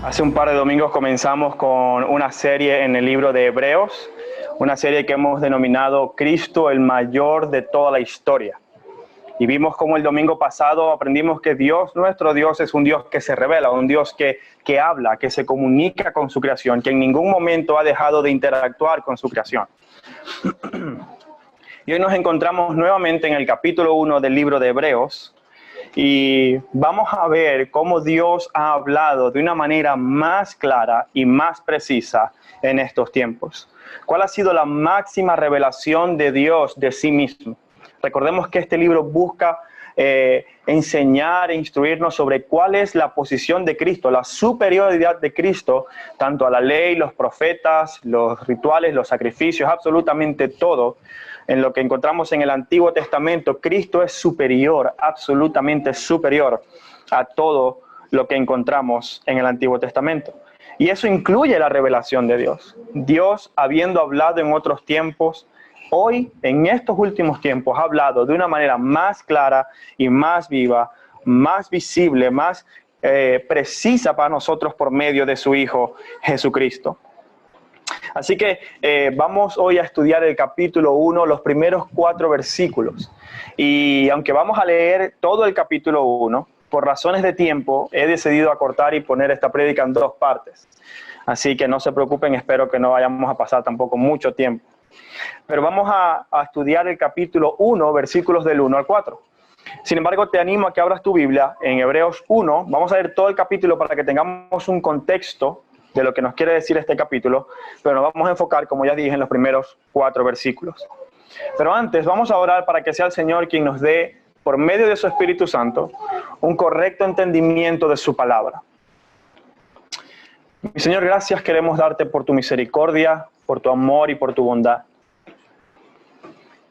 Hace un par de domingos comenzamos con una serie en el libro de Hebreos, una serie que hemos denominado Cristo, el mayor de toda la historia. Y vimos cómo el domingo pasado aprendimos que Dios, nuestro Dios, es un Dios que se revela, un Dios que habla, que se comunica con su creación, que en ningún momento ha dejado de interactuar con su creación. Y hoy nos encontramos nuevamente en el capítulo 1 del libro de Hebreos, y vamos a ver cómo Dios ha hablado de una manera más clara y más precisa en estos tiempos. ¿Cuál ha sido la máxima revelación de Dios de sí mismo? Recordemos que este libro busca enseñar e instruirnos sobre cuál es la posición de Cristo, la superioridad de Cristo, tanto a la ley, los profetas, los rituales, los sacrificios, absolutamente todo. En lo que encontramos en el Antiguo Testamento, Cristo es superior, absolutamente superior a todo lo que encontramos en el Antiguo Testamento. Y eso incluye la revelación de Dios. Dios, habiendo hablado en otros tiempos, hoy, en estos últimos tiempos, ha hablado de una manera más clara y más viva, más visible, más precisa para nosotros por medio de su Hijo Jesucristo. Así que vamos hoy a estudiar el capítulo 1, los primeros 4 versículos. Y aunque vamos a leer todo el capítulo 1, por razones de tiempo, he decidido acortar y poner esta prédica en 2 partes. Así que no se preocupen, espero que no vayamos a pasar tampoco mucho tiempo. Pero vamos a estudiar el capítulo 1, versículos del 1 al 4. Sin embargo, te animo a que abras tu Biblia en Hebreos 1. Vamos a leer todo el capítulo para que tengamos un contexto de lo que nos quiere decir este capítulo, pero nos vamos a enfocar, como ya dije, en los primeros 4 versículos. Pero antes, vamos a orar para que sea el Señor quien nos dé, por medio de su Espíritu Santo, un correcto entendimiento de su palabra. Mi Señor, gracias queremos darte por tu misericordia, por tu amor y por tu bondad.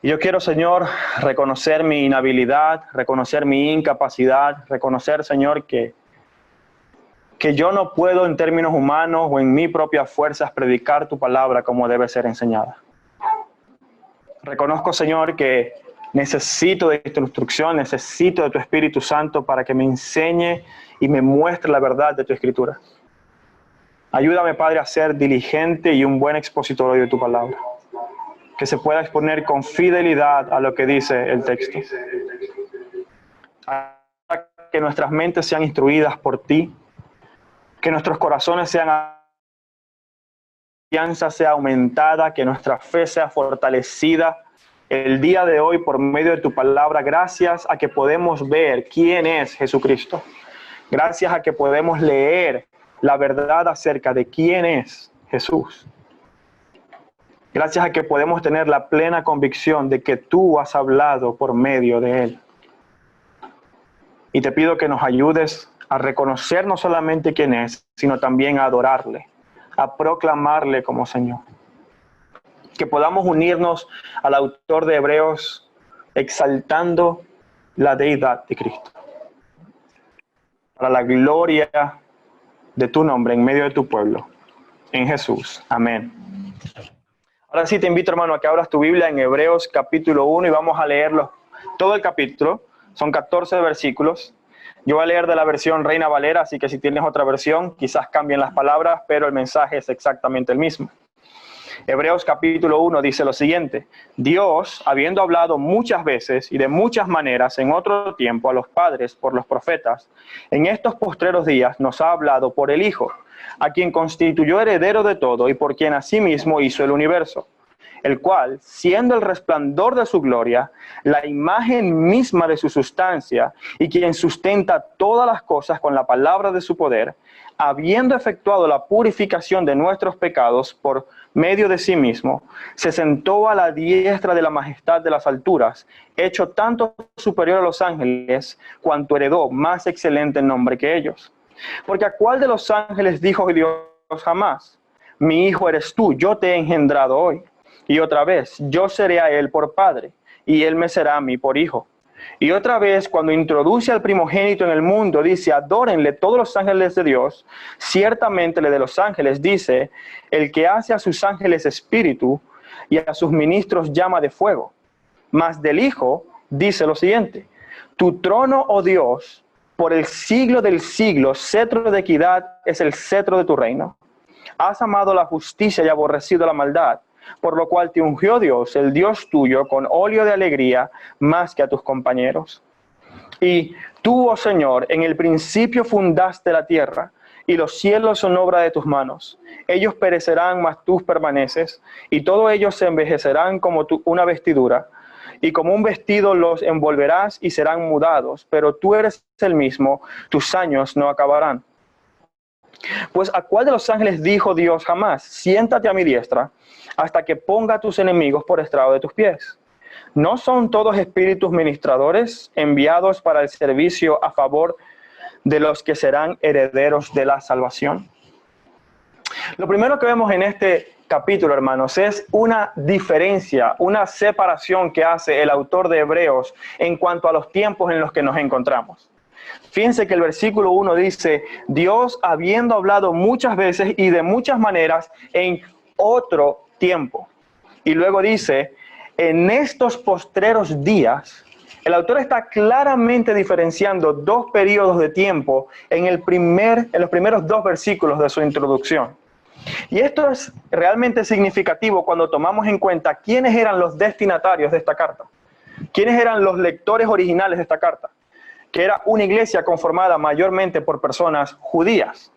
Y yo quiero, Señor, reconocer mi inhabilidad, reconocer mi incapacidad, reconocer, Señor, que yo no puedo en términos humanos o en mi propias fuerzas predicar tu palabra como debe ser enseñada. Reconozco, Señor, que necesito de tu instrucción, necesito de tu Espíritu Santo para que me enseñe y me muestre la verdad de tu Escritura. Ayúdame, Padre, a ser diligente y un buen expositor de tu palabra, que se pueda exponer con fidelidad a lo que dice el texto. Que nuestras mentes sean instruidas por ti, que nuestros corazones sean, confianza sea aumentada, que nuestra fe sea fortalecida el día de hoy por medio de tu palabra, gracias a que podemos ver quién es Jesucristo. Gracias a que podemos leer la verdad acerca de quién es Jesús. Gracias a que podemos tener la plena convicción de que tú has hablado por medio de él. Y te pido que nos ayudes a reconocer no solamente quién es, sino también a adorarle, a proclamarle como Señor. Que podamos unirnos al autor de Hebreos exaltando la deidad de Cristo. Para la gloria de tu nombre en medio de tu pueblo, en Jesús. Amén. Ahora sí te invito, hermano, a que abras tu Biblia en Hebreos capítulo 1 y vamos a leerlo todo el capítulo. Son 14 versículos. Yo voy a leer de la versión Reina Valera, así que si tienes otra versión, quizás cambien las palabras, pero el mensaje es exactamente el mismo. Hebreos capítulo 1 dice lo siguiente: Dios, habiendo hablado muchas veces y de muchas maneras en otro tiempo a los padres por los profetas, en estos postreros días nos ha hablado por el Hijo, a quien constituyó heredero de todo y por quien asimismo hizo el universo, el cual, siendo el resplandor de su gloria, la imagen misma de su sustancia, y quien sustenta todas las cosas con la palabra de su poder, habiendo efectuado la purificación de nuestros pecados por medio de sí mismo, se sentó a la diestra de la majestad de las alturas, hecho tanto superior a los ángeles, cuanto heredó más excelente nombre que ellos. Porque ¿a cuál de los ángeles dijo Dios jamás? Mi hijo eres tú, yo te he engendrado hoy. Y otra vez, yo seré a él por padre, y él me será a mí por hijo. Y otra vez, cuando introduce al primogénito en el mundo, dice: adórenle todos los ángeles de Dios. Ciertamente le de los ángeles dice: el que hace a sus ángeles espíritu y a sus ministros llama de fuego. Mas del Hijo dice lo siguiente: tu trono, oh Dios, Por el siglo del siglo, cetro de equidad es el cetro de tu reino. Has amado la justicia y aborrecido la maldad, por lo cual te ungió Dios, el Dios tuyo, con óleo de alegría más que a tus compañeros. Y tú, oh Señor, en el principio fundaste la tierra, y los cielos son obra de tus manos. Ellos perecerán, mas tú permaneces, y todos ellos se envejecerán como una vestidura, y como un vestido los envolverás y serán mudados, pero tú eres el mismo, tus años no acabarán. Pues ¿a cuál de los ángeles dijo Dios jamás? Siéntate a mi diestra, hasta que ponga a tus enemigos por estrado de tus pies? ¿No son todos espíritus ministradores enviados para el servicio a favor de los que serán herederos de la salvación? Lo primero que vemos en este capítulo, hermanos, es una diferencia, una separación que hace el autor de Hebreos en cuanto a los tiempos en los que nos encontramos. Fíjense que el versículo 1 dice, Dios habiendo hablado muchas veces y de muchas maneras en otro tiempo. Y luego dice, en estos postreros días, el autor está claramente diferenciando dos periodos de tiempo en los primeros dos versículos de su introducción. Y esto es realmente significativo cuando tomamos en cuenta quiénes eran los destinatarios de esta carta, quiénes eran los lectores originales de esta carta, que era una iglesia conformada mayormente por personas judías.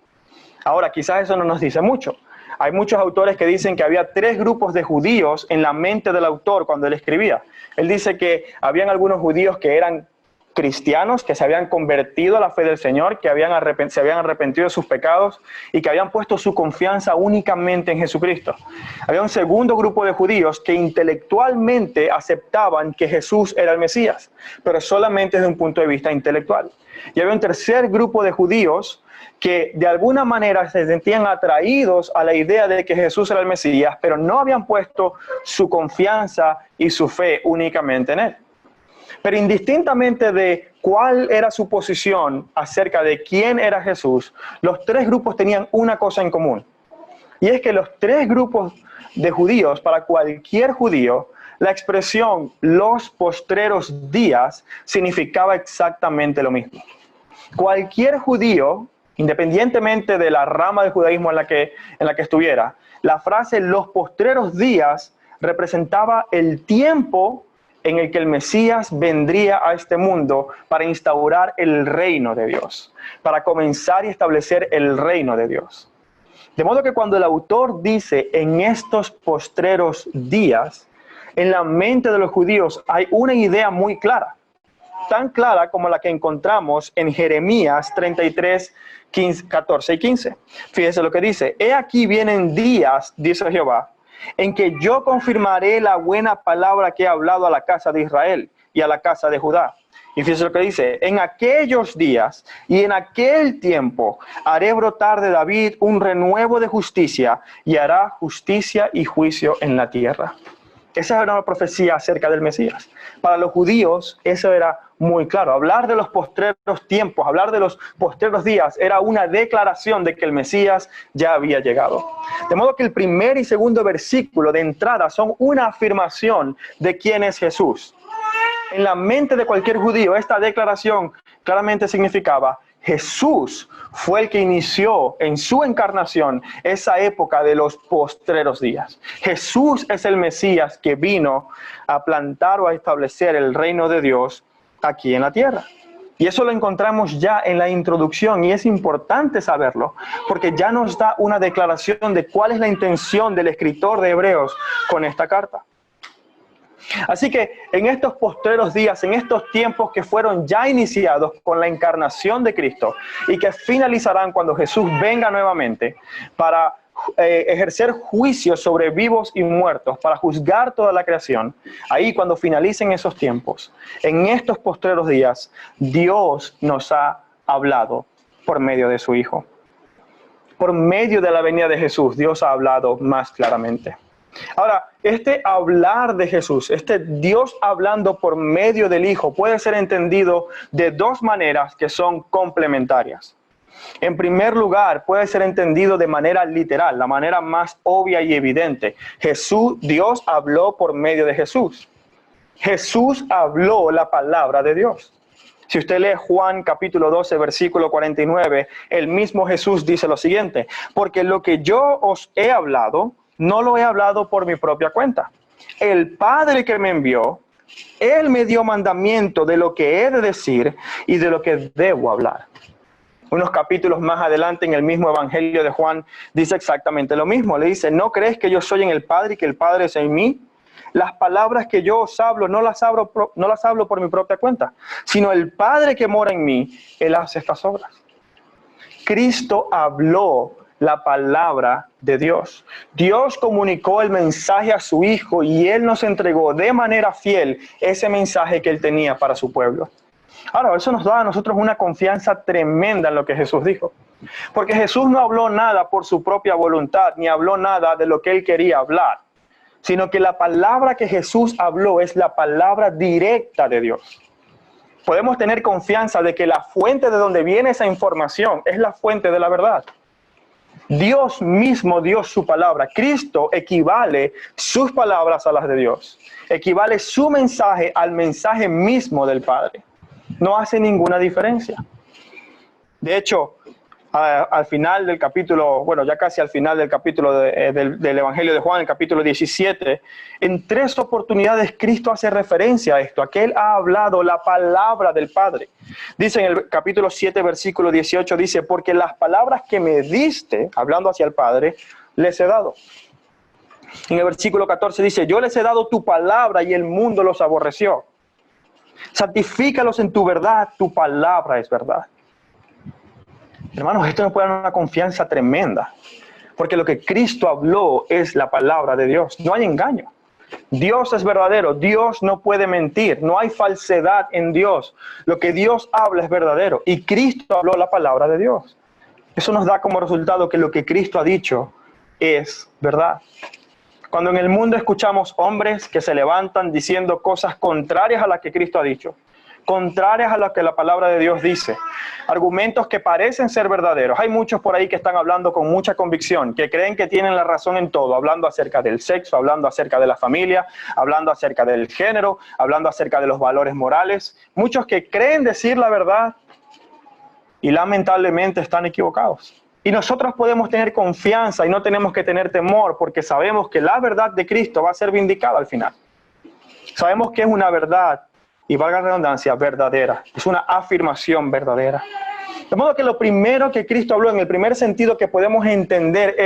Ahora, quizás eso no nos dice mucho. Hay muchos autores que dicen que había tres grupos de judíos en la mente del autor cuando él escribía. Él dice que habían algunos judíos que eran cristianos, que se habían convertido a la fe del Señor, que se habían arrepentido de sus pecados y que habían puesto su confianza únicamente en Jesucristo. Había un segundo grupo de judíos que intelectualmente aceptaban que Jesús era el Mesías, pero solamente desde un punto de vista intelectual. Y había un tercer grupo de judíos que de alguna manera se sentían atraídos a la idea de que Jesús era el Mesías, pero no habían puesto su confianza y su fe únicamente en él. Pero indistintamente de cuál era su posición acerca de quién era Jesús, los tres grupos tenían una cosa en común. Y es que los tres grupos de judíos, para cualquier judío, la expresión los postreros días significaba exactamente lo mismo. Cualquier judío, independientemente de la rama del judaísmo en la que estuviera, la frase los postreros días representaba el tiempo en el que el Mesías vendría a este mundo para instaurar el reino de Dios, para comenzar y establecer el reino de Dios. De modo que cuando el autor dice en estos postreros días, en la mente de los judíos hay una idea muy clara, tan clara como la que encontramos en Jeremías 33, 14 y 15. Fíjese lo que dice, he aquí vienen días, dice Jehová, en que yo confirmaré la buena palabra que he hablado a la casa de Israel y a la casa de Judá. Y fíjense lo que dice, en aquellos días y en aquel tiempo haré brotar de David un renuevo de justicia y hará justicia y juicio en la tierra. Esa era una profecía acerca del Mesías. Para los judíos eso era muy claro. Hablar de los postreros tiempos, hablar de los postreros días era una declaración de que el Mesías ya había llegado. De modo que el primer y segundo versículo de entrada son una afirmación de quién es Jesús. En la mente de cualquier judío esta declaración claramente significaba Jesús fue el que inició en su encarnación esa época de los postreros días. Jesús es el Mesías que vino a plantar o a establecer el reino de Dios aquí en la tierra. Y eso lo encontramos ya en la introducción y es importante saberlo porque ya nos da una declaración de cuál es la intención del escritor de Hebreos con esta carta. Así que en estos postreros días, en estos tiempos que fueron ya iniciados con la encarnación de Cristo y que finalizarán cuando Jesús venga nuevamente para ejercer juicio sobre vivos y muertos, para juzgar toda la creación, ahí cuando finalicen esos tiempos, en estos postreros días, Dios nos ha hablado por medio de su Hijo. Por medio de la venida de Jesús, Dios ha hablado más claramente. Ahora, este hablar de Jesús, este Dios hablando por medio del Hijo, puede ser entendido de dos maneras que son complementarias. En primer lugar, puede ser entendido de manera literal, la manera más obvia y evidente. Dios habló por medio de Jesús. Jesús habló la palabra de Dios. Si usted lee Juan capítulo 12, versículo 49, el mismo Jesús dice lo siguiente: porque lo que yo os he hablado, no lo he hablado por mi propia cuenta. El Padre que me envió, Él me dio mandamiento de lo que he de decir y de lo que debo hablar. Unos capítulos más adelante, en el mismo Evangelio de Juan, dice exactamente lo mismo. Le dice: ¿no crees que yo soy en el Padre y que el Padre es en mí? Las palabras que yo os hablo, no las hablo por mi propia cuenta, sino el Padre que mora en mí, Él hace estas obras. Cristo habló la palabra de Dios. Dios comunicó el mensaje a su Hijo y Él nos entregó de manera fiel ese mensaje que Él tenía para su pueblo. Ahora, eso nos da a nosotros una confianza tremenda en lo que Jesús dijo. Porque Jesús no habló nada por su propia voluntad, ni habló nada de lo que Él quería hablar, sino que la palabra que Jesús habló es la palabra directa de Dios. Podemos tener confianza de que la fuente de donde viene esa información es la fuente de la verdad. Dios mismo dio su palabra. Cristo equivale sus palabras a las de Dios. Equivale su mensaje al mensaje mismo del Padre. No hace ninguna diferencia. De hecho, al final del capítulo, bueno, ya casi al final del capítulo del Evangelio de Juan, el capítulo 17, en 3 oportunidades Cristo hace referencia a esto, a que Él ha hablado la palabra del Padre. Dice en el capítulo 7, versículo 18, dice: porque las palabras que me diste, hablando hacia el Padre, les he dado. En el versículo 14 dice: yo les he dado tu palabra y el mundo los aborreció. Santifícalos en tu verdad, tu palabra es verdad. Hermanos, esto nos puede dar una confianza tremenda, porque lo que Cristo habló es la palabra de Dios. No hay engaño. Dios es verdadero. Dios no puede mentir. No hay falsedad en Dios. Lo que Dios habla es verdadero. Y Cristo habló la palabra de Dios. Eso nos da como resultado que lo que Cristo ha dicho es verdad. Cuando en el mundo escuchamos hombres que se levantan diciendo cosas contrarias a las que Cristo ha dicho, contrarias a lo que la palabra de Dios dice, argumentos que parecen ser verdaderos. Hay muchos por ahí que están hablando con mucha convicción, que creen que tienen la razón en todo, hablando acerca del sexo, hablando acerca de la familia, hablando acerca del género, hablando acerca de los valores morales. Muchos que creen decir la verdad y lamentablemente están equivocados. Y nosotros podemos tener confianza y no tenemos que tener temor, porque sabemos que la verdad de Cristo va a ser vindicada al final. Sabemos que es una verdad, y valga la redundancia, verdadera. Es una afirmación verdadera. De modo que lo primero que Cristo habló, en el primer sentido que podemos entender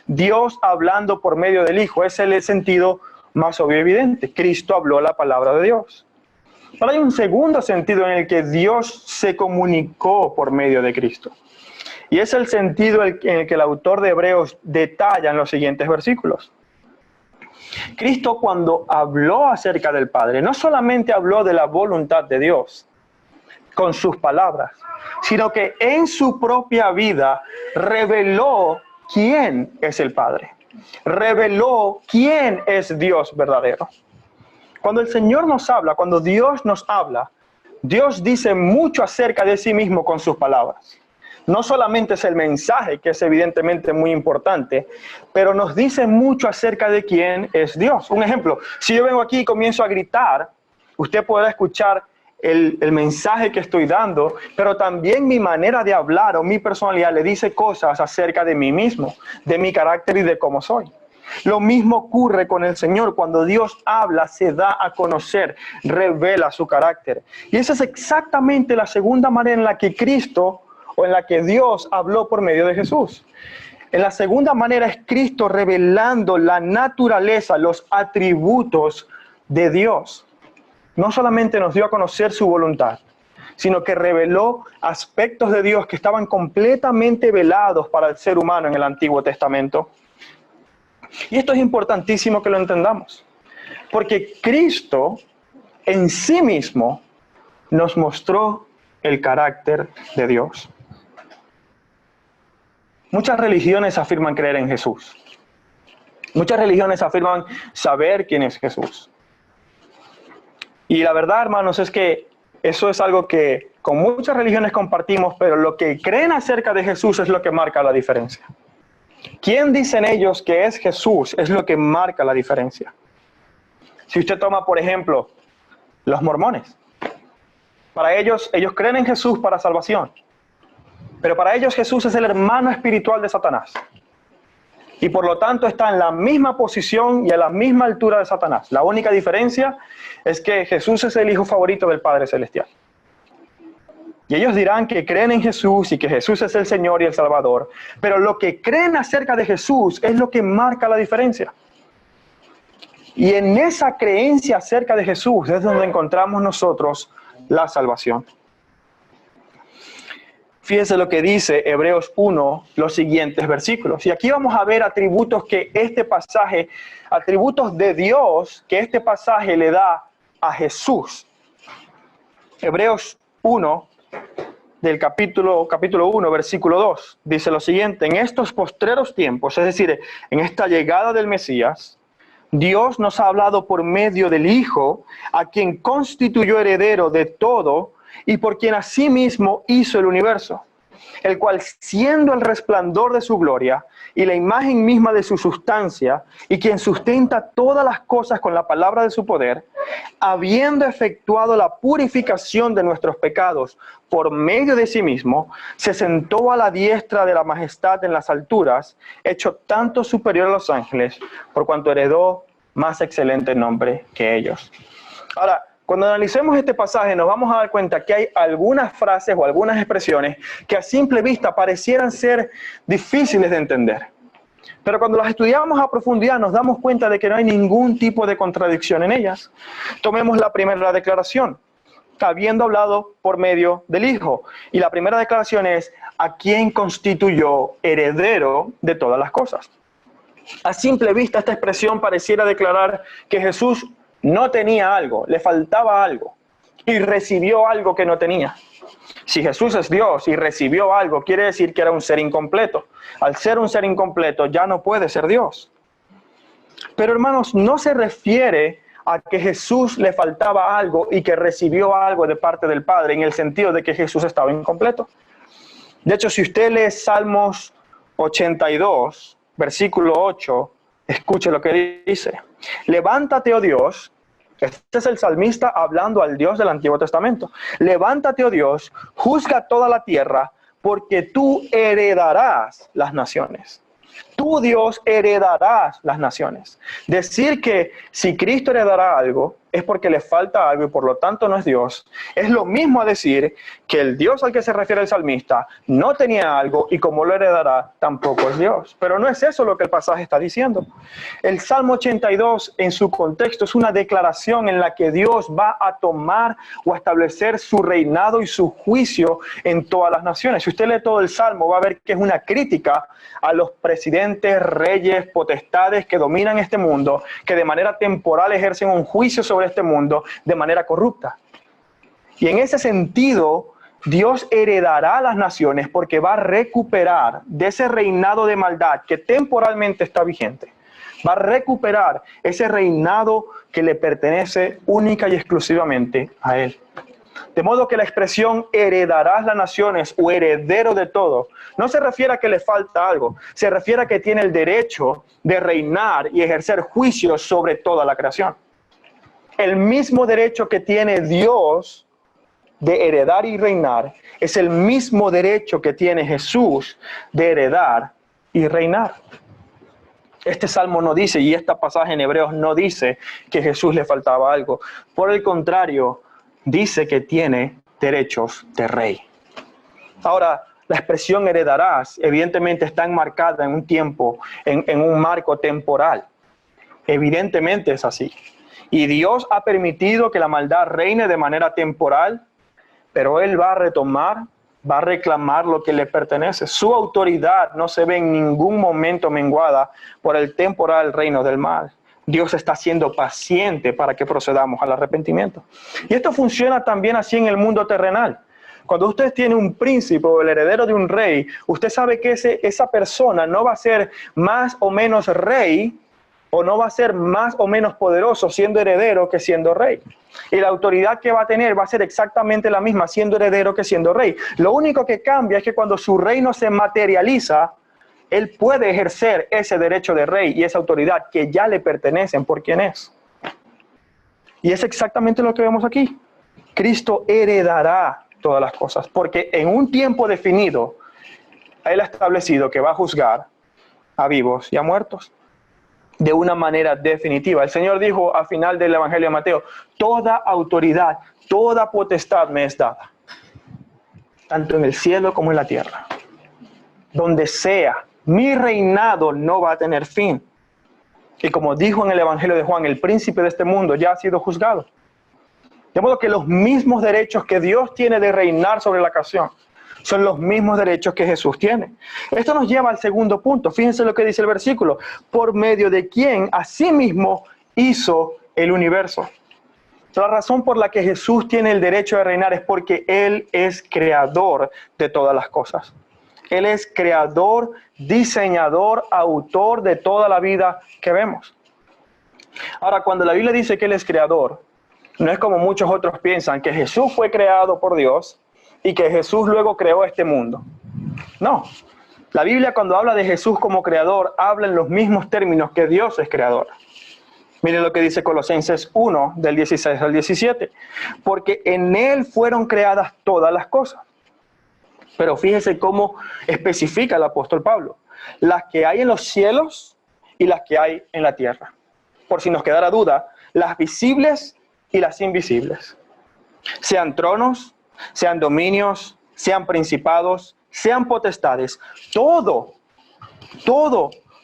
Dios hablando por medio del Hijo, es el sentido más obvio y evidente. Cristo habló la palabra de Dios. Pero hay un segundo sentido en el que Dios se comunicó por medio de Cristo. Y es el sentido en el que el autor de Hebreos detalla en los siguientes versículos. Cristo, cuando habló acerca del Padre, no solamente habló de la voluntad de Dios con sus palabras, sino que en su propia vida reveló quién es el Padre. Reveló quién es Dios verdadero. Cuando el Señor nos habla, cuando Dios nos habla, Dios dice mucho acerca de sí mismo con sus palabras. No solamente es el mensaje, que es evidentemente muy importante, pero nos dice mucho acerca de quién es Dios. Un ejemplo, si yo vengo aquí y comienzo a gritar, usted podrá escuchar el mensaje que estoy dando, pero también mi manera de hablar o mi personalidad le dice cosas acerca de mí mismo, de mi carácter y de cómo soy. Lo mismo ocurre con el Señor. Cuando Dios habla, se da a conocer, revela su carácter. Y esa es exactamente la segunda manera en la que Cristo, o en la que Dios habló por medio de Jesús. En la segunda manera es Cristo revelando la naturaleza, los atributos de Dios. No solamente nos dio a conocer su voluntad, sino que reveló aspectos de Dios que estaban completamente velados para el ser humano en el Antiguo Testamento. Y esto es importantísimo que lo entendamos, porque Cristo en sí mismo nos mostró el carácter de Dios. Muchas religiones afirman creer en Jesús. Muchas religiones afirman saber quién es Jesús. Y la verdad, hermanos, es que eso es algo que con muchas religiones compartimos, pero lo que creen acerca de Jesús es lo que marca la diferencia. ¿Quién dicen ellos que es Jesús? Es lo que marca la diferencia. Si usted toma, por ejemplo, los mormones. Para ellos creen en Jesús para salvación. Pero para ellos Jesús es el hermano espiritual de Satanás. Y por lo tanto está en la misma posición y a la misma altura de Satanás. La única diferencia es que Jesús es el hijo favorito del Padre Celestial. Y ellos dirán que creen en Jesús y que Jesús es el Señor y el Salvador. Pero lo que creen acerca de Jesús es lo que marca la diferencia. Y en esa creencia acerca de Jesús es donde encontramos nosotros la salvación. Fíjense lo que dice Hebreos 1, los siguientes versículos. Y aquí vamos a ver atributos que este pasaje, atributos de Dios que este pasaje le da a Jesús. Hebreos 1, del capítulo 1, versículo 2, dice lo siguiente: en estos postreros tiempos, es decir, en esta llegada del Mesías, Dios nos ha hablado por medio del Hijo, a quien constituyó heredero de todo y por quien asimismo hizo el universo, el cual, siendo el resplandor de su gloria y la imagen misma de su sustancia, y quien sustenta todas las cosas con la palabra de su poder, habiendo efectuado la purificación de nuestros pecados por medio de sí mismo, se sentó a la diestra de la majestad en las alturas, hecho tanto superior a los ángeles, por cuanto heredó más excelente nombre que ellos. Ahora, cuando analicemos este pasaje nos vamos a dar cuenta que hay algunas frases o algunas expresiones que a simple vista parecieran ser difíciles de entender. Pero cuando las estudiamos a profundidad nos damos cuenta de que no hay ningún tipo de contradicción en ellas. Tomemos la primera declaración, habiendo hablado por medio del Hijo. Y la primera declaración es: a quien constituyó heredero de todas las cosas. A simple vista esta expresión pareciera declarar que Jesús no tenía algo, le faltaba algo y recibió algo que no tenía. Si Jesús es Dios y recibió algo, quiere decir que era un ser incompleto. Al ser un ser incompleto ya no puede ser Dios. Pero hermanos, no se refiere a que Jesús le faltaba algo y que recibió algo de parte del Padre, en el sentido de que Jesús estaba incompleto. De hecho, si usted lee Salmos 82, versículo 8, escuche lo que dice: levántate, oh Dios. Este es el salmista hablando al Dios del Antiguo Testamento. Levántate, oh Dios, juzga toda la tierra, porque tú heredarás las naciones. Tú, Dios, heredarás las naciones. Decir que si Cristo heredará algo es porque le falta algo y por lo tanto no es Dios. Es lo mismo a decir que el Dios al que se refiere el salmista no tenía algo y como lo heredará tampoco es Dios. Pero no es eso lo que el pasaje está diciendo. El Salmo 82 en su contexto es una declaración en la que Dios va a tomar o a establecer su reinado y su juicio en todas las naciones. Si usted lee todo el Salmo va a ver que es una crítica a los presidentes, reyes, potestades que dominan este mundo, que de manera temporal ejercen un juicio sobre este mundo de manera corrupta. Y en ese sentido, Dios heredará a las naciones porque va a recuperar de ese reinado de maldad que temporalmente está vigente. Va a recuperar ese reinado que le pertenece única y exclusivamente a Él. De modo que la expresión heredarás las naciones o heredero de todo no se refiere a que le falta algo, se refiere a que tiene el derecho de reinar y ejercer juicios sobre toda la creación. El mismo derecho que tiene Dios de heredar y reinar es el mismo derecho que tiene Jesús de heredar y reinar. Este salmo no dice, y este pasaje en Hebreos no dice que a Jesús le faltaba algo. Por el contrario, dice que tiene derechos de rey. Ahora, la expresión heredarás evidentemente está enmarcada en un tiempo, en un marco temporal. Evidentemente es así. Y Dios ha permitido que la maldad reine de manera temporal, pero Él va a retomar, va a reclamar lo que le pertenece. Su autoridad no se ve en ningún momento menguada por el temporal reino del mal. Dios está siendo paciente para que procedamos al arrepentimiento. Y esto funciona también así en el mundo terrenal. Cuando usted tiene un príncipe o el heredero de un rey, usted sabe que esa persona no va a ser más o menos rey, o no va a ser más o menos poderoso siendo heredero que siendo rey. Y la autoridad que va a tener va a ser exactamente la misma siendo heredero que siendo rey. Lo único que cambia es que cuando su reino se materializa, él puede ejercer ese derecho de rey y esa autoridad que ya le pertenecen por quien es. Y es exactamente lo que vemos aquí. Cristo heredará todas las cosas, porque en un tiempo definido, Él ha establecido que va a juzgar a vivos y a muertos de una manera definitiva. El Señor dijo al final del Evangelio de Mateo, toda autoridad, toda potestad me es dada, tanto en el cielo como en la tierra. Donde sea, mi reinado no va a tener fin. Y como dijo en el Evangelio de Juan, el príncipe de este mundo ya ha sido juzgado. De modo que los mismos derechos que Dios tiene de reinar sobre la creación son los mismos derechos que Jesús tiene. Esto nos lleva al segundo punto. Fíjense lo que dice el versículo. Por medio de quien asimismo hizo el universo. La razón por la que Jesús tiene el derecho de reinar es porque Él es creador de todas las cosas. Él es creador, diseñador, autor de toda la vida que vemos. Ahora, cuando la Biblia dice que Él es creador, no es como muchos otros piensan, que Jesús fue creado por Dios y que Jesús luego creó este mundo. No. La Biblia, cuando habla de Jesús como creador, habla en los mismos términos que Dios es creador. Miren lo que dice Colosenses 1, del 16 al 17. Porque en Él fueron creadas todas las cosas. Pero fíjense cómo especifica el apóstol Pablo. Las que hay en los cielos y las que hay en la tierra. Por si nos quedara duda, las visibles y las invisibles. Sean tronos, sean dominios, sean principados, sean potestades. Todo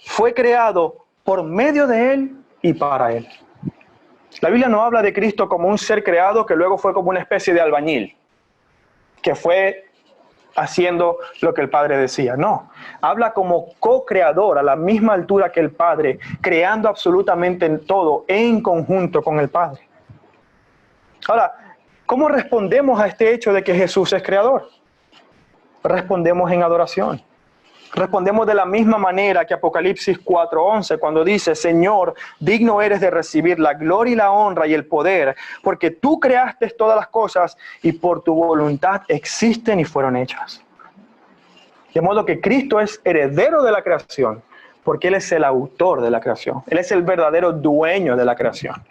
fue creado por medio de Él y para Él. La Biblia no habla de Cristo como un ser creado que luego fue como una especie de albañil, que fue haciendo lo que el Padre decía. No, habla como co-creador a la misma altura que el Padre, creando absolutamente en todo en conjunto con el Padre. Ahora, ¿cómo respondemos a este hecho de que Jesús es creador? Respondemos en adoración. Respondemos de la misma manera que Apocalipsis 4:11, cuando dice, Señor, digno eres de recibir la gloria y la honra y el poder, porque tú creaste todas las cosas y por tu voluntad existen y fueron hechas. De modo que Cristo es heredero de la creación, porque Él es el autor de la creación. Él es el verdadero dueño de la creación.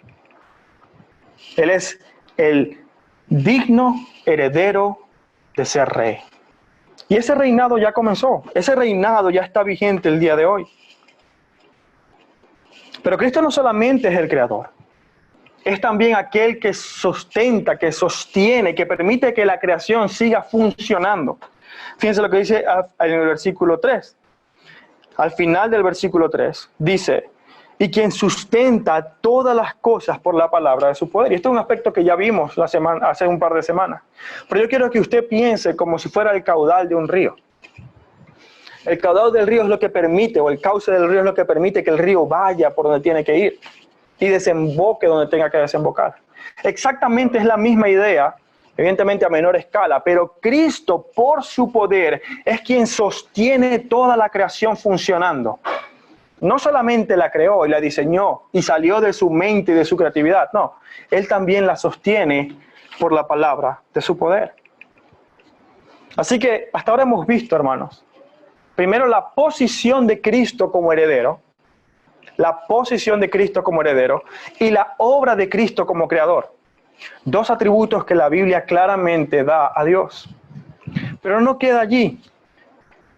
Él es el digno heredero de ser rey. Y ese reinado ya comenzó. Ese reinado ya está vigente el día de hoy. Pero Cristo no solamente es el creador. Es también aquel que sustenta, que sostiene, que permite que la creación siga funcionando. Fíjense lo que dice en el versículo 3. Al final del versículo 3 dice, y quien sustenta todas las cosas por la palabra de su poder. Y esto es un aspecto que ya vimos hace un par de semanas. Pero yo quiero que usted piense como si fuera el caudal de un río. El caudal del río es lo que permite, o el cauce del río es lo que permite que el río vaya por donde tiene que ir y desemboque donde tenga que desembocar. Exactamente es la misma idea, evidentemente a menor escala, pero Cristo por su poder es quien sostiene toda la creación funcionando. No solamente la creó y la diseñó y salió de su mente y de su creatividad, no. Él también la sostiene por la palabra de su poder. Así que hasta ahora hemos visto, hermanos, primero la posición de Cristo como heredero, la posición de Cristo como heredero y la obra de Cristo como creador. Dos atributos que la Biblia claramente da a Dios. Pero no queda allí.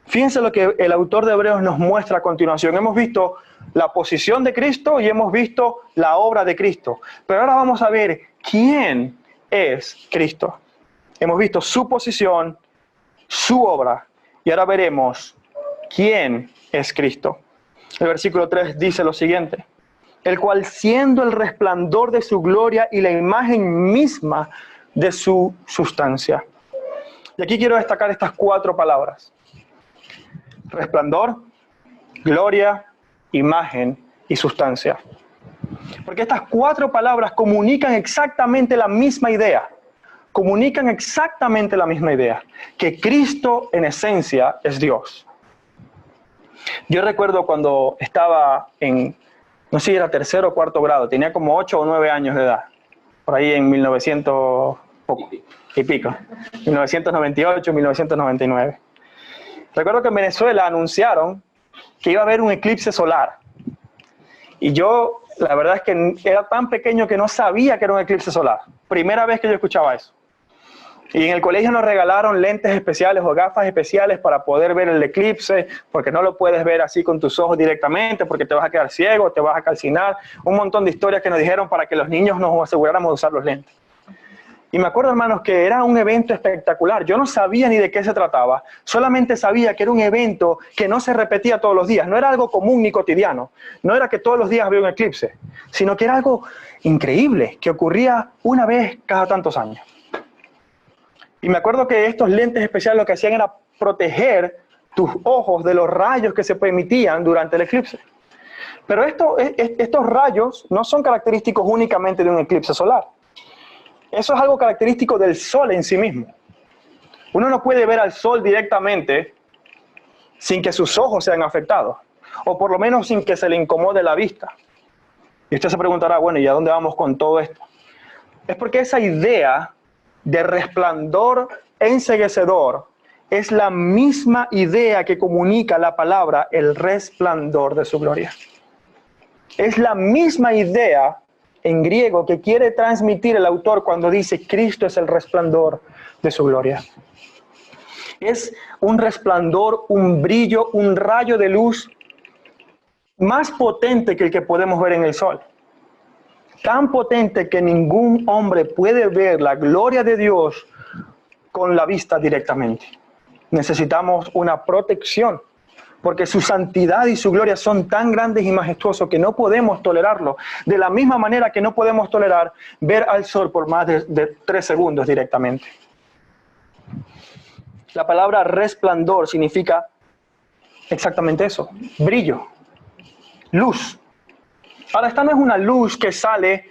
Fíjense lo que el autor de Hebreos nos muestra a continuación. Hemos visto la posición de Cristo y hemos visto la obra de Cristo. Pero ahora vamos a ver quién es Cristo. Hemos visto su posición, su obra, y ahora veremos quién es Cristo. El versículo 3 dice lo siguiente: el cual siendo el resplandor de su gloria y la imagen misma de su sustancia. Y aquí quiero destacar estas 4 palabras. Resplandor, gloria, imagen y sustancia. Porque estas 4 palabras comunican exactamente la misma idea. Comunican exactamente la misma idea. Que Cristo en esencia es Dios. Yo recuerdo cuando estaba en, no sé si era 3º o 4º grado, tenía como 8 o 9 años de edad. Por ahí en 1900 y pico. 1998, 1999. Recuerdo que en Venezuela anunciaron que iba a haber un eclipse solar. Y yo, la verdad es que era tan pequeño que no sabía que era un eclipse solar. Primera vez que yo escuchaba eso. Y en el colegio nos regalaron lentes especiales o gafas especiales para poder ver el eclipse, porque no lo puedes ver así con tus ojos directamente, porque te vas a quedar ciego, te vas a calcinar. Un montón de historias que nos dijeron para que los niños nos aseguráramos de usar los lentes. Y me acuerdo, hermanos, que era un evento espectacular. Yo no sabía ni de qué se trataba. Solamente sabía que era un evento que no se repetía todos los días. No era algo común ni cotidiano. No era que todos los días había un eclipse, sino que era algo increíble, que ocurría una vez cada tantos años. Y me acuerdo que estos lentes especiales lo que hacían era proteger tus ojos de los rayos que se emitían durante el eclipse. Pero estos rayos no son característicos únicamente de un eclipse solar. Eso es algo característico del sol en sí mismo. Uno no puede ver al sol directamente sin que sus ojos sean afectados, o por lo menos sin que se le incomode la vista. Y usted se preguntará, bueno, ¿y a dónde vamos con todo esto? Es porque esa idea de resplandor enceguecedor es la misma idea que comunica la palabra el resplandor de su gloria. Es la misma idea en griego que quiere transmitir el autor cuando dice Cristo es el resplandor de su gloria. Es un resplandor, un brillo, un rayo de luz más potente que el que podemos ver en el sol. Tan potente que ningún hombre puede ver la gloria de Dios con la vista directamente. Necesitamos una protección, porque su santidad y su gloria son tan grandes y majestuosos que no podemos tolerarlo. De la misma manera que no podemos tolerar ver al sol por más de 3 segundos directamente. La palabra resplandor significa exactamente eso, brillo, luz. Ahora, esta no es una luz que sale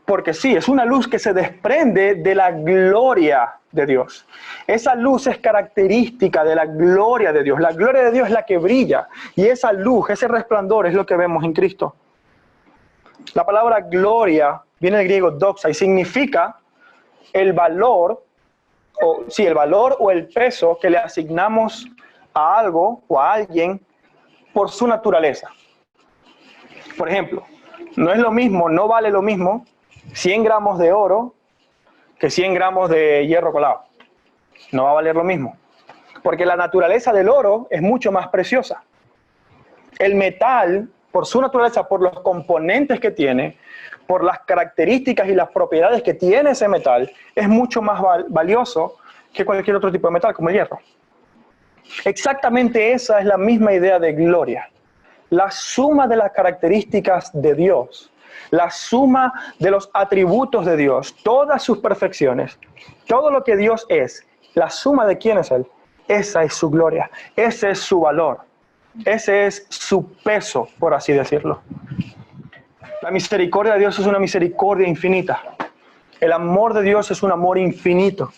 porque sí, es una luz que se desprende de la gloria de Dios. Esa luz es característica de la gloria de Dios. La gloria de Dios es la que brilla y esa luz, ese resplandor es lo que vemos en Cristo. La palabra gloria viene del griego doxa y significa el valor o el peso que le asignamos a algo o a alguien por su naturaleza. Por ejemplo, no vale lo mismo 100 gramos de oro que 100 gramos de hierro colado. No va a valer lo mismo. Porque la naturaleza del oro es mucho más preciosa. El metal, por su naturaleza, por los componentes que tiene, por las características y las propiedades que tiene ese metal, es mucho más valioso que cualquier otro tipo de metal, como el hierro. Exactamente esa es la misma idea de gloria. La suma de las características de Dios, la suma de los atributos de Dios, todas sus perfecciones, todo lo que Dios es, la suma de quién es Él, esa es su gloria, ese es su valor, ese es su peso, por así decirlo. La misericordia de Dios es una misericordia infinita. El amor de Dios es un amor infinito.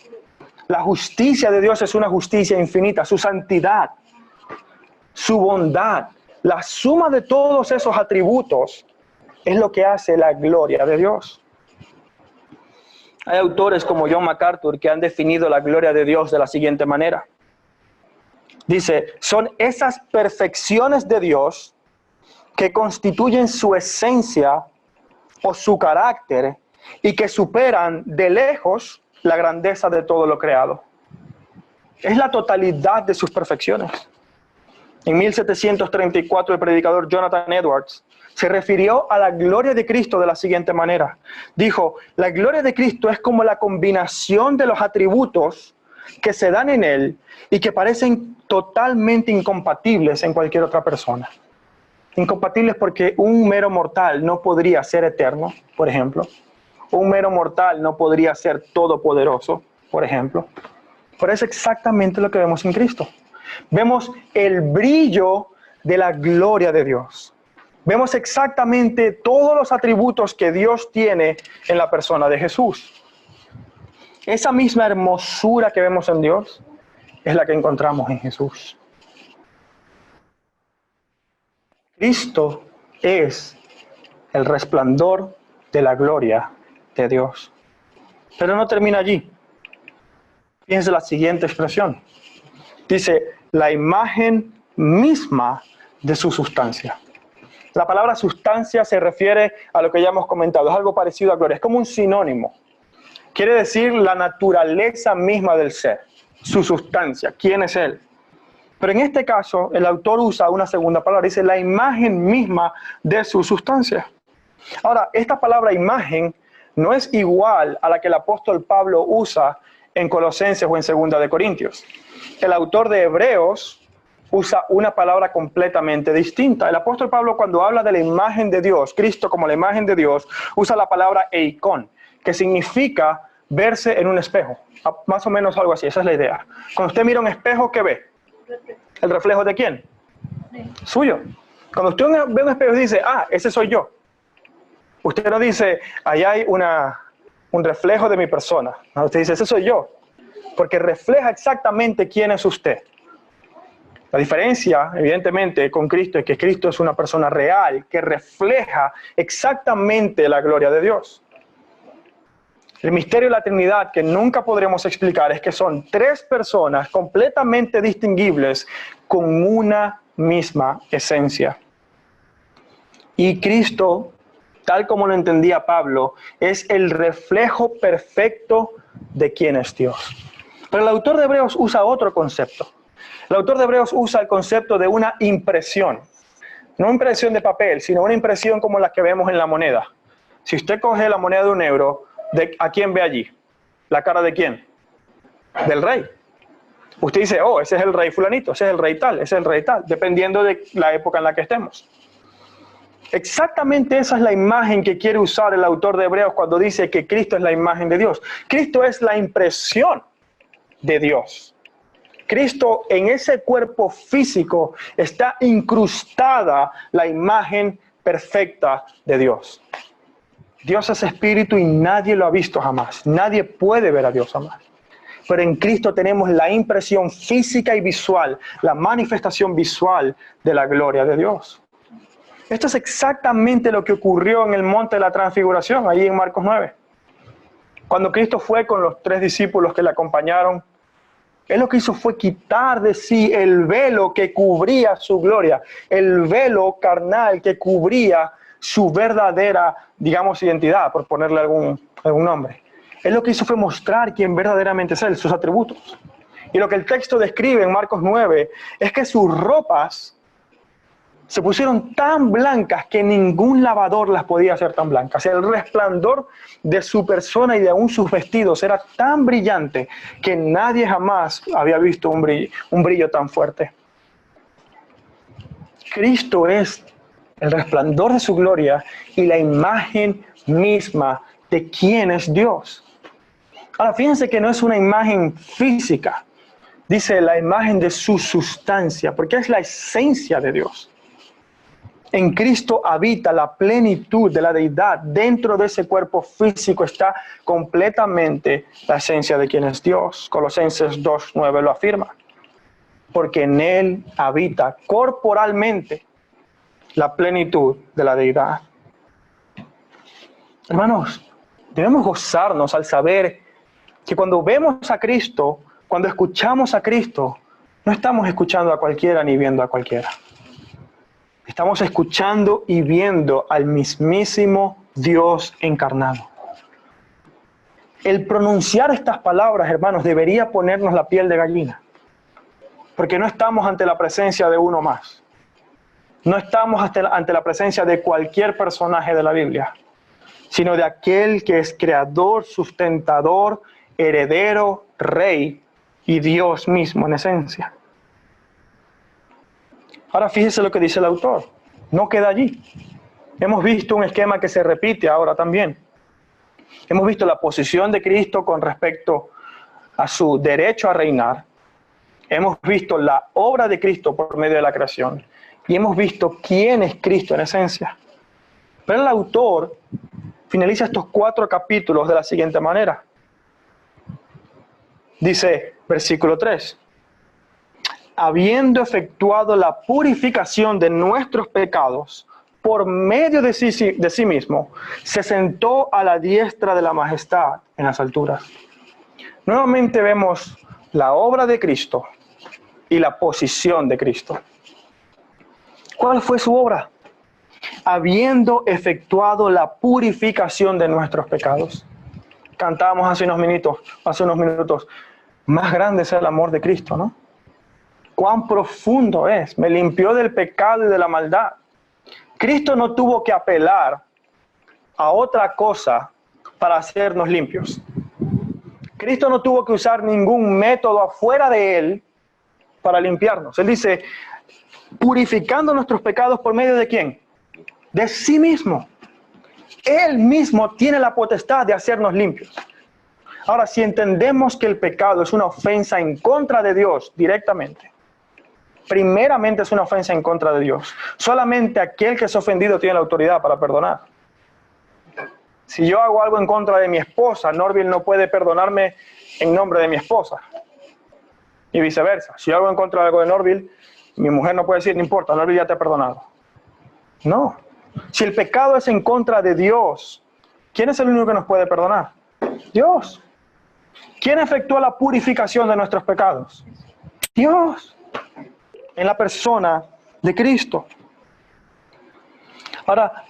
La justicia de Dios es una justicia infinita. Su santidad, su bondad, la suma de todos esos atributos es lo que hace la gloria de Dios. Hay autores como John MacArthur que han definido la gloria de Dios de la siguiente manera. Dice, son esas perfecciones de Dios que constituyen su esencia o su carácter y que superan de lejos la grandeza de todo lo creado. Es la totalidad de sus perfecciones. En 1734 el predicador Jonathan Edwards se refirió a la gloria de Cristo de la siguiente manera. Dijo, la gloria de Cristo es como la combinación de los atributos que se dan en Él y que parecen totalmente incompatibles en cualquier otra persona. Incompatibles porque un mero mortal no podría ser eterno, por ejemplo. Un mero mortal no podría ser todopoderoso, por ejemplo. Pero es exactamente lo que vemos en Cristo. Vemos el brillo de la gloria de Dios. Vemos exactamente todos los atributos que Dios tiene en la persona de Jesús. Esa misma hermosura que vemos en Dios es la que encontramos en Jesús. Cristo es el resplandor de la gloria de Dios. Pero no termina allí. Fíjense la siguiente expresión. Dice, la imagen misma de su sustancia. La palabra sustancia se refiere a lo que ya hemos comentado. Es algo parecido a gloria. Es como un sinónimo quiere decir la naturaleza misma del ser, su sustancia, quién es él. Pero en este caso, el autor usa una segunda palabra, dice la imagen misma de su sustancia. Ahora, esta palabra imagen no es igual a la que el apóstol Pablo usa en Colosenses o en 2 de Corintios. El autor de Hebreos usa una palabra completamente distinta. El apóstol Pablo, cuando habla de la imagen de Dios, Cristo como la imagen de Dios, usa la palabra eikon, que significa verse en un espejo. Más o menos algo así, esa es la idea. Cuando usted mira un espejo, ¿qué ve? ¿El reflejo de quién? Suyo. Cuando usted ve un espejo y dice, ese soy yo. Usted no dice, ahí hay un reflejo de mi persona. No, usted dice, ese soy yo. Porque refleja exactamente quién es usted. La diferencia, evidentemente, con Cristo es que Cristo es una persona real que refleja exactamente la gloria de Dios. El misterio de la Trinidad que nunca podremos explicar es que son tres personas completamente distinguibles con una misma esencia. Y Cristo, tal como lo entendía Pablo, es el reflejo perfecto de quién es Dios. Pero el autor de Hebreos usa otro concepto. El autor de Hebreos usa el concepto de una impresión. No impresión de papel, sino una impresión como la que vemos en la moneda. Si usted coge la moneda de €1, ¿a quién ve allí? ¿La cara de quién? Del rey. Usted dice, ese es el rey fulanito, ese es el rey tal, ese es el rey tal, dependiendo de la época en la que estemos. Exactamente esa es la imagen que quiere usar el autor de Hebreos cuando dice que Cristo es la imagen de Dios. Cristo es la impresión de Dios. Cristo, en ese cuerpo físico está incrustada la imagen perfecta de Dios. Dios es espíritu y nadie lo ha visto jamás. Nadie puede ver a Dios jamás. Pero en Cristo tenemos la impresión física y visual, la manifestación visual de la gloria de Dios. Esto es exactamente lo que ocurrió en el monte de la transfiguración, ahí en Marcos 9. Cuando Cristo fue con los 3 discípulos que le acompañaron, Él lo que hizo fue quitar de sí el velo que cubría su gloria, el velo carnal que cubría su verdadera, digamos, identidad, por ponerle algún nombre. Él lo que hizo fue mostrar quién verdaderamente es Él, sus atributos. Y lo que el texto describe en Marcos 9 es que sus ropas se pusieron tan blancas que ningún lavador las podía hacer tan blancas. El resplandor de su persona y de aún sus vestidos era tan brillante que nadie jamás había visto un brillo tan fuerte. Cristo es el resplandor de su gloria y la imagen misma de quién es Dios. Ahora, fíjense que no es una imagen física. Dice la imagen de su sustancia, porque es la esencia de Dios. En Cristo habita la plenitud de la deidad. Dentro de ese cuerpo físico está completamente la esencia de quien es Dios. Colosenses 2:9 lo afirma. Porque en Él habita corporalmente la plenitud de la deidad. Hermanos, debemos gozarnos al saber que cuando vemos a Cristo, cuando escuchamos a Cristo, no estamos escuchando a cualquiera ni viendo a cualquiera. Estamos escuchando y viendo al mismísimo Dios encarnado. El pronunciar estas palabras, hermanos, debería ponernos la piel de gallina. Porque no estamos ante la presencia de uno más. No estamos ante la presencia de cualquier personaje de la Biblia, sino de aquel que es creador, sustentador, heredero, rey y Dios mismo en esencia. Ahora fíjese lo que dice el autor. No queda allí. Hemos visto un esquema que se repite ahora también. Hemos visto la posición de Cristo con respecto a su derecho a reinar. Hemos visto la obra de Cristo por medio de la creación. Y hemos visto quién es Cristo en esencia. Pero el autor finaliza estos 4 capítulos de la siguiente manera. Dice, versículo 3. Habiendo efectuado la purificación de nuestros pecados por medio de sí mismo, se sentó a la diestra de la majestad en las alturas. Nuevamente vemos la obra de Cristo y la posición de Cristo. ¿Cuál fue su obra? Habiendo efectuado la purificación de nuestros pecados. Cantábamos hace unos minutos, más grande es el amor de Cristo, ¿no? Cuán profundo es, me limpió del pecado y de la maldad. Cristo no tuvo que apelar a otra cosa para hacernos limpios. Cristo no tuvo que usar ningún método afuera de Él para limpiarnos. Él dice, purificando nuestros pecados por medio de ¿quién? De sí mismo. Él mismo tiene la potestad de hacernos limpios. Ahora, si entendemos que el pecado es una ofensa en contra de Dios directamente, primeramente es una ofensa en contra de Dios. Solamente aquel que es ofendido tiene la autoridad para perdonar. Si yo hago algo en contra de mi esposa, Norville no puede perdonarme en nombre de mi esposa. Y viceversa. Si yo hago en contra de algo de Norville, mi mujer no puede decir, no importa, Norville ya te ha perdonado. No. Si el pecado es en contra de Dios, ¿quién es el único que nos puede perdonar? Dios. ¿Quién efectúa la purificación de nuestros pecados? Dios. En la persona de Cristo. Ahora,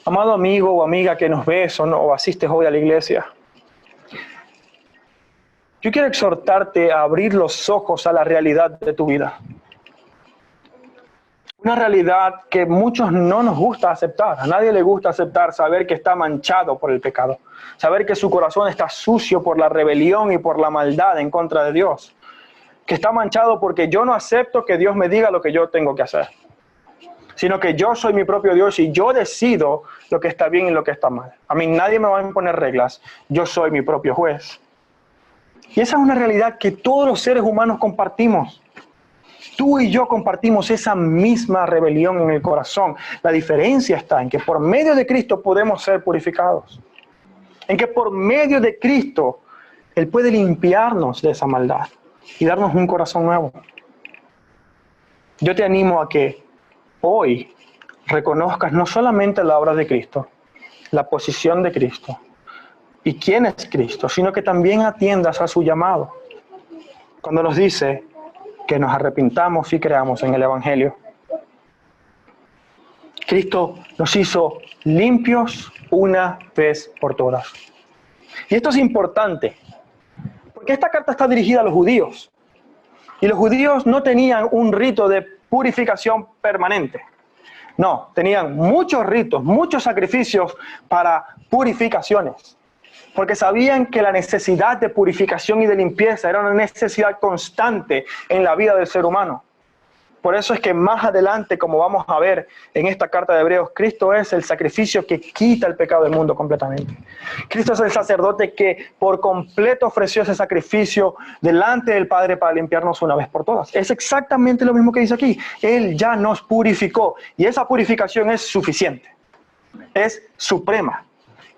amado amigo o amiga que nos ves o asistes hoy a la iglesia, yo quiero exhortarte a abrir los ojos a la realidad de tu vida. Una realidad que muchos no nos gusta aceptar. A nadie le gusta aceptar, saber que está manchado por el pecado. Saber que su corazón está sucio por la rebelión y por la maldad en contra de Dios. Que está manchado porque yo no acepto que Dios me diga lo que yo tengo que hacer. Sino que yo soy mi propio Dios y yo decido lo que está bien y lo que está mal. A mí nadie me va a imponer reglas. Yo soy mi propio juez. Y esa es una realidad que todos los seres humanos compartimos. Tú y yo compartimos esa misma rebelión en el corazón. La diferencia está en que por medio de Cristo podemos ser purificados. En que por medio de Cristo Él puede limpiarnos de esa maldad y darnos un corazón nuevo. Yo te animo a que hoy reconozcas no solamente la obra de Cristo, la posición de Cristo y quién es Cristo, sino que también atiendas a su llamado. Cuando nos dice que nos arrepintamos y creamos en el Evangelio. Cristo nos hizo limpios una vez por todas. Y esto es importante, porque esta carta está dirigida a los judíos. Y los judíos no tenían un rito de purificación permanente. No, tenían muchos ritos, muchos sacrificios para purificaciones. Porque sabían que la necesidad de purificación y de limpieza era una necesidad constante en la vida del ser humano. Por eso es que más adelante, como vamos a ver en esta carta de Hebreos, Cristo es el sacrificio que quita el pecado del mundo completamente. Cristo es el sacerdote que por completo ofreció ese sacrificio delante del Padre para limpiarnos una vez por todas. Es exactamente lo mismo que dice aquí. Él ya nos purificó y esa purificación es suficiente. Es suprema.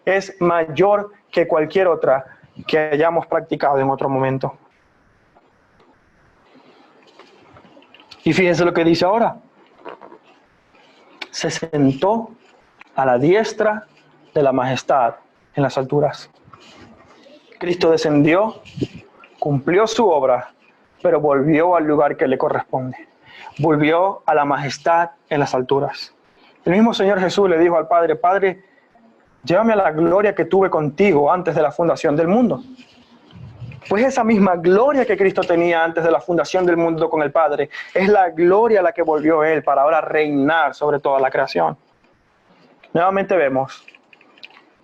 Es mayor que cualquier otra que hayamos practicado en otro momento. Y fíjense lo que dice ahora. Se sentó a la diestra de la majestad en las alturas. Cristo descendió, cumplió su obra, pero volvió al lugar que le corresponde. Volvió a la majestad en las alturas. El mismo Señor Jesús le dijo al Padre, Padre, llévame a la gloria que tuve contigo antes de la fundación del mundo. Pues esa misma gloria que Cristo tenía antes de la fundación del mundo con el Padre, es la gloria a la que volvió Él para ahora reinar sobre toda la creación. Nuevamente vemos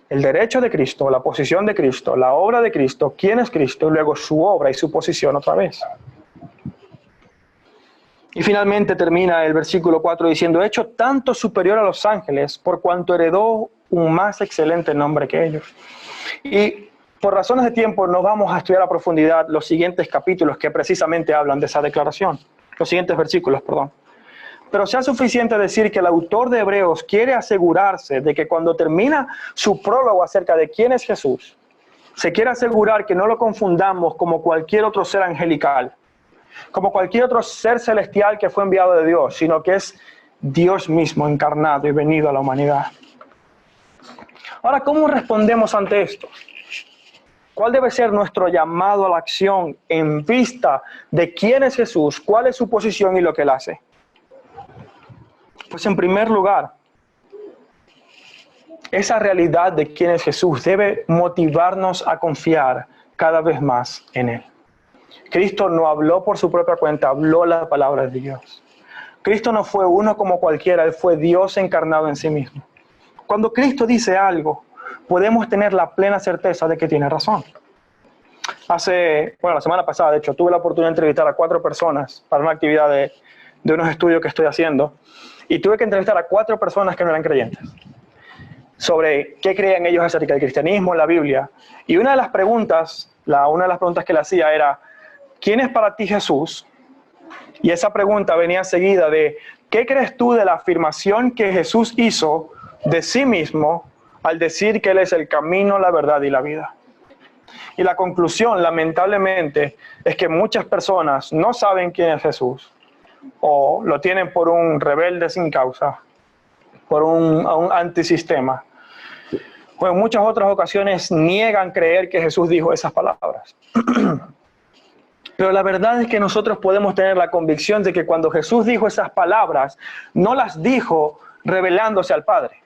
el derecho de Cristo, la posición de Cristo, la obra de Cristo, quién es Cristo, y luego su obra y su posición otra vez. Y finalmente termina el versículo 4 diciendo, hecho tanto superior a los ángeles, por cuanto heredó un más excelente nombre que ellos. Y por razones de tiempo no vamos a estudiar a profundidad los siguientes capítulos que precisamente hablan de esa declaración. Los siguientes versículos, perdón. Pero sea suficiente decir que el autor de Hebreos quiere asegurarse de que cuando termina su prólogo acerca de quién es Jesús, se quiere asegurar que no lo confundamos como cualquier otro ser angelical, como cualquier otro ser celestial que fue enviado de Dios, sino que es Dios mismo encarnado y venido a la humanidad. Ahora, ¿cómo respondemos ante esto? ¿Cuál debe ser nuestro llamado a la acción en vista de quién es Jesús, cuál es su posición y lo que Él hace? Pues en primer lugar, Esa realidad de quién es Jesús debe motivarnos a confiar cada vez más en Él. Cristo no habló por su propia cuenta, habló la palabra de Dios. Cristo no fue uno como cualquiera, Él fue Dios encarnado en sí mismo. Cuando Cristo dice algo, podemos tener la plena certeza de que tiene razón. La semana pasada, de hecho, tuve la oportunidad de entrevistar a 4 personas para una actividad de unos estudios que estoy haciendo, y tuve que entrevistar a 4 personas que no eran creyentes, sobre qué creían ellos acerca del cristianismo, la Biblia. Y una de las preguntas que le hacía era, ¿quién es para ti Jesús? Y esa pregunta venía seguida de, ¿qué crees tú de la afirmación que Jesús hizo de sí mismo al decir que Él es el camino, la verdad y la vida? Y la conclusión, lamentablemente, es que muchas personas no saben quién es Jesús, o lo tienen por un rebelde sin causa, por un antisistema, o en muchas otras ocasiones niegan creer que Jesús dijo esas palabras. Pero la verdad es que nosotros podemos tener la convicción de que cuando Jesús dijo esas palabras, no las dijo revelándose al Padre,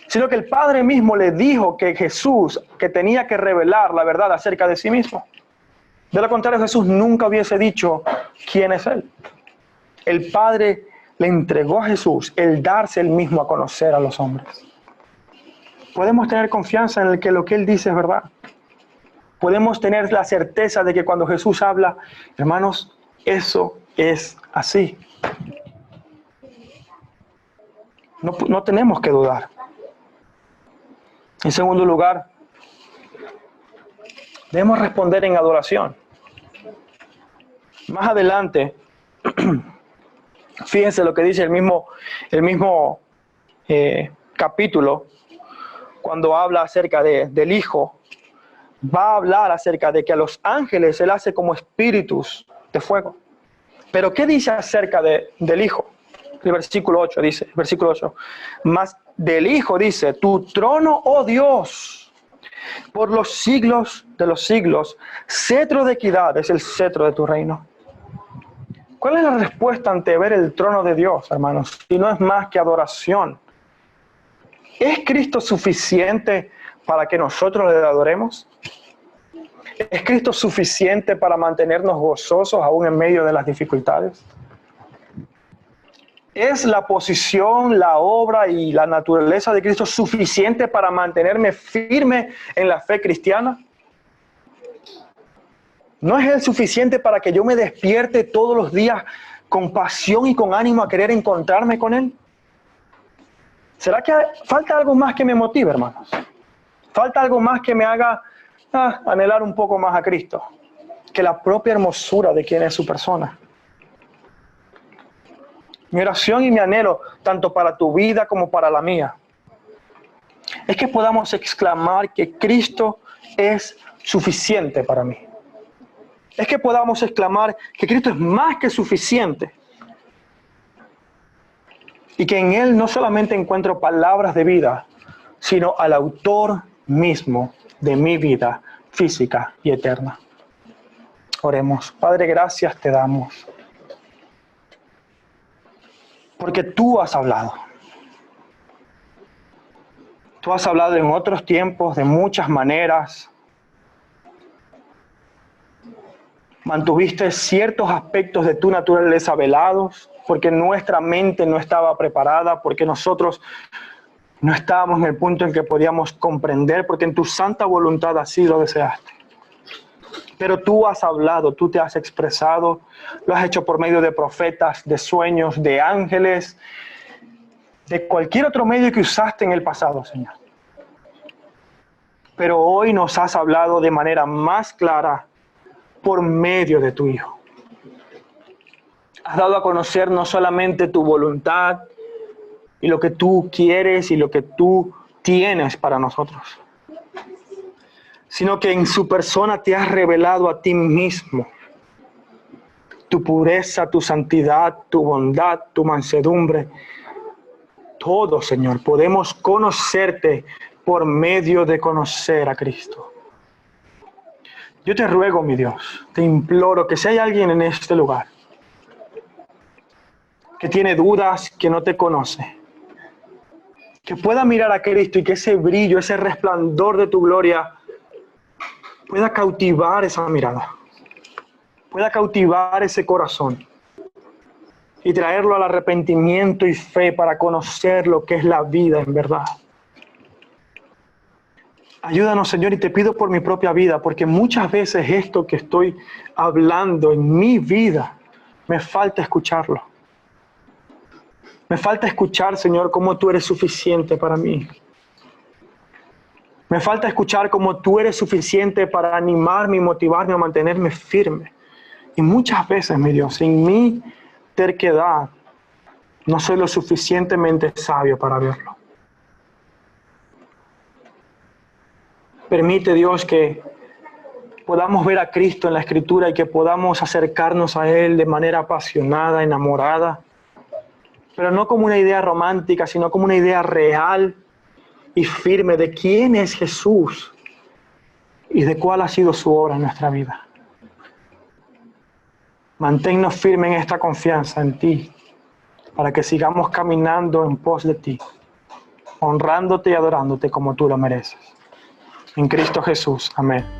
sino que el Padre mismo le dijo que Jesús, que tenía que revelar la verdad acerca de sí mismo. De lo contrario, Jesús nunca hubiese dicho quién es Él. El Padre le entregó a Jesús el darse Él mismo a conocer a los hombres. Podemos tener confianza en que lo que Él dice es verdad. Podemos tener la certeza de que cuando Jesús habla, hermanos, eso es así. No tenemos que dudar. En segundo lugar, debemos responder en adoración. Más adelante, fíjense lo que dice el mismo capítulo, cuando habla acerca del Hijo, va a hablar acerca de que a los ángeles Él hace como espíritus de fuego. Pero ¿qué dice acerca del Hijo? El versículo 8 dice, más del Hijo dice, tu trono, oh Dios, por los siglos de los siglos, cetro de equidad es el cetro de tu reino. ¿Cuál es la respuesta ante ver el trono de Dios, hermanos? Si no es más que adoración. ¿Es Cristo suficiente para que nosotros le adoremos? ¿Es Cristo suficiente para mantenernos gozosos aún en medio de las dificultades? ¿Es la posición, la obra y la naturaleza de Cristo suficiente para mantenerme firme en la fe cristiana? ¿No es Él suficiente para que yo me despierte todos los días con pasión y con ánimo a querer encontrarme con Él? ¿Será que falta algo más que me motive, hermanos? ¿Falta algo más que me haga anhelar un poco más a Cristo que la propia hermosura de quién es su persona? Mi oración y mi anhelo, tanto para tu vida como para la mía, es que podamos exclamar que Cristo es suficiente para mí. Es que podamos exclamar que Cristo es más que suficiente. Y que en Él no solamente encuentro palabras de vida, sino al autor mismo de mi vida física y eterna. Oremos. Padre, gracias te damos. Porque tú has hablado. Tú has hablado en otros tiempos de muchas maneras. Mantuviste ciertos aspectos de tu naturaleza velados, porque nuestra mente no estaba preparada, porque nosotros no estábamos en el punto en que podíamos comprender, porque en tu santa voluntad así lo deseaste. Pero tú has hablado, tú te has expresado, lo has hecho por medio de profetas, de sueños, de ángeles, de cualquier otro medio que usaste en el pasado, Señor. Pero hoy nos has hablado de manera más clara por medio de tu Hijo. Has dado a conocer no solamente tu voluntad y lo que tú quieres y lo que tú tienes para nosotros, sino que en su persona te has revelado a ti mismo. Tu pureza, tu santidad, tu bondad, tu mansedumbre. Todo, Señor, podemos conocerte por medio de conocer a Cristo. Yo te ruego, mi Dios, te imploro que si hay alguien en este lugar que tiene dudas, que no te conoce, que pueda mirar a Cristo y que ese brillo, ese resplandor de tu gloria pueda cautivar esa mirada, pueda cautivar ese corazón y traerlo al arrepentimiento y fe para conocer lo que es la vida en verdad. Ayúdanos, Señor, y te pido por mi propia vida, porque muchas veces esto que estoy hablando en mi vida, me falta escucharlo. Me falta escuchar, Señor, cómo tú eres suficiente para mí. Me falta escuchar cómo tú eres suficiente para animarme y motivarme a mantenerme firme. Y muchas veces, mi Dios, en mi terquedad, no soy lo suficientemente sabio para verlo. Permite, Dios, que podamos ver a Cristo en la Escritura y que podamos acercarnos a Él de manera apasionada, enamorada, pero no como una idea romántica, sino como una idea real y firme de quién es Jesús y de cuál ha sido su obra en nuestra vida. Manténnos firmes en esta confianza en ti, para que sigamos caminando en pos de ti, honrándote y adorándote como tú lo mereces. En Cristo Jesús. Amén.